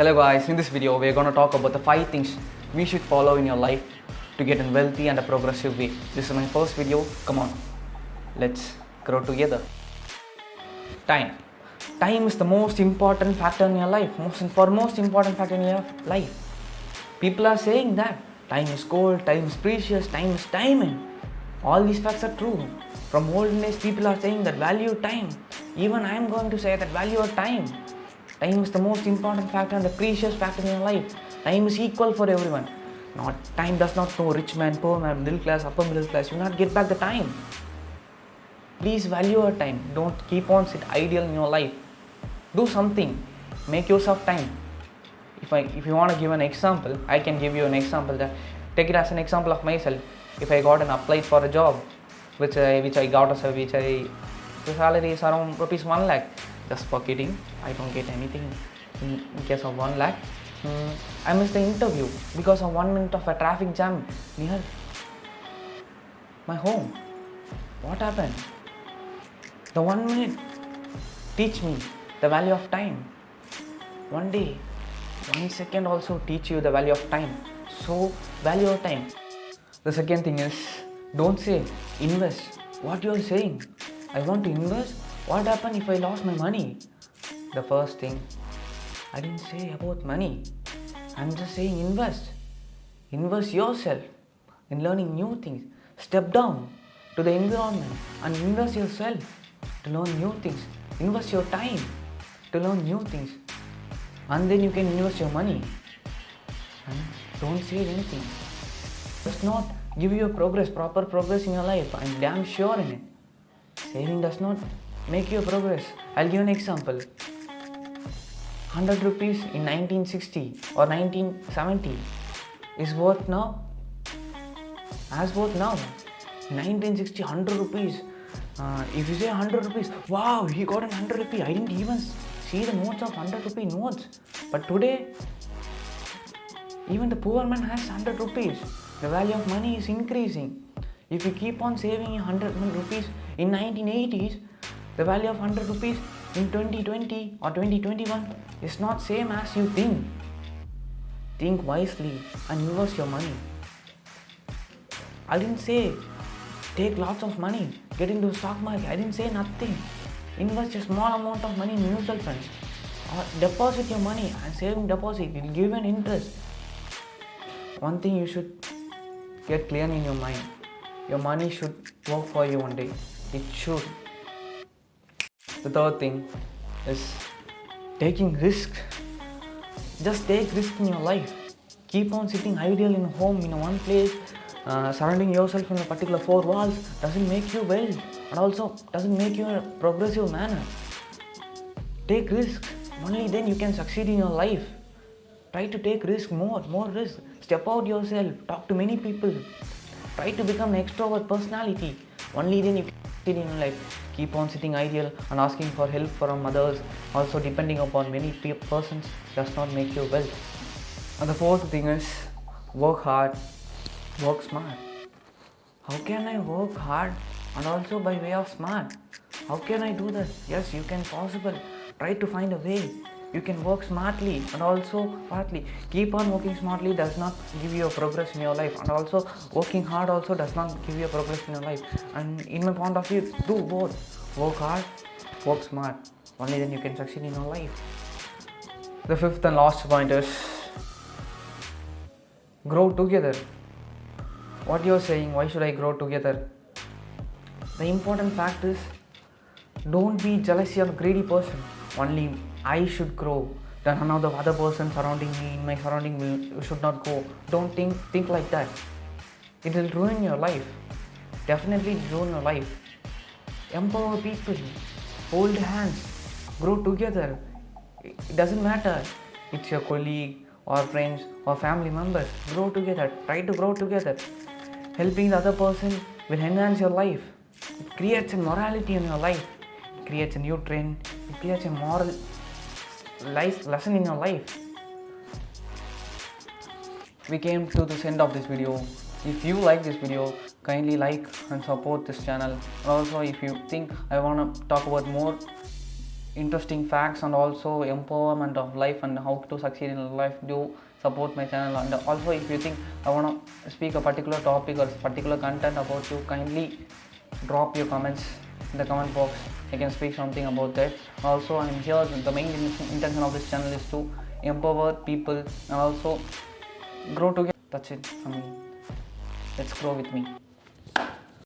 Hello guys, in this video we are going to talk about the 5 things we should follow in your life to get a wealthy and a progressive way. This is my first video. Come on, let's grow together. Time. Time is the most important factor in your life. Most important factor in your life. People are saying that time is gold, time is precious, time is diamond. All these facts are true. From olden days, people are saying that value time. Even I am going to say that value your time. Time is the most important factor and the precious factor in your life. Time is equal for everyone. Time does not know rich man, poor man, middle class, upper middle class. You will not get back the time. Please value your time. Don't keep on sit idle in your life. Do something. Make yourself time. If you want to give an example, I can give you an example. Take it as an example of myself. If I got an applied for a job, which I got the salary is around rupees 1 lakh. Just for kidding, I don't get anything in case of 1 lakh. I missed the interview because of 1 minute of a traffic jam near my home. What happened? The 1 minute teach me the value of time. One day, 1 second also teach you the value of time. So value your time. The second thing is, don't say invest. What you are saying? I want to invest. What happened if I lost my money? The first thing, I didn't say about money. I'm just saying invest. Invest yourself in learning new things. Step down to the environment and invest yourself to learn new things. Invest your time to learn new things. And then you can invest your money. And don't say anything. Does not give you a proper progress in your life. I'm damn sure in it. Saving does not make you progress. I'll give an example. 100 rupees in 1960 or 1970 is worth now. As worth now. 1960, 100 rupees. If you say 100 rupees, wow, he got 100 rupees. I didn't even see the notes of 100 rupee notes. But today, even the poor man has 100 rupees. The value of money is increasing. If you keep on saving 100 rupees in 1980s, the value of 100 rupees in 2020 or 2021 is not same as you think. Think wisely and invest your money. I didn't say take lots of money, get into stock market. I didn't say nothing. Invest a small amount of money in mutual funds or deposit your money and saving deposit. It will give you an interest. One thing you should get clear in your mind. Your money should work for you one day. It should. The third thing is taking risks. Just take risk in your life. Keep on sitting idle in home in one place, surrounding yourself in a particular 4 walls doesn't make you well and also doesn't make you in a progressive manner. Take risks. Only then you can succeed in your life. Try to take risk, more risk. Step out yourself. Talk to many people. Try to become an extrovert personality. Only then you can succeed in your life. Keep on sitting idle and asking for help from others, also depending upon many persons, does not make you well. And the fourth thing is, work hard, work smart. How can I work hard and also by way of smart? How can I do that? Yes, you can possible. Try to find a way. You can work smartly and also smartly. Keep on working smartly does not give you a progress in your life, and also working hard also does not give you a progress in your life. And in my point of view, do both. Work hard, work smart. Only then you can succeed in your life. The fifth and last point is grow together. What you're saying, why should I grow together? The important fact is, don't be jealous or greedy person. Only I should grow, then none of the other person surrounding me, in my surrounding should not go. Don't think like that. It will ruin your life. Definitely ruin your life. Empower people. Hold hands. Grow together. It doesn't matter. It's your colleague or friends or family members. Grow together. Try to grow together. Helping the other person will enhance your life. It creates a morality in your life. It creates a new trend. It creates a moral lesson in your life. We came to the end of this video. If you like this video, kindly like and support this channel. And also if you think I want to talk about more interesting facts and also empowerment of life and how to succeed in life, do support my channel. And also, if you think I want to speak a particular topic or particular content about you, kindly drop your comments in the comment box. I can speak something about that. Also, I am here, the main intention of this channel is to empower people and also grow together. That's it. Let's grow with me.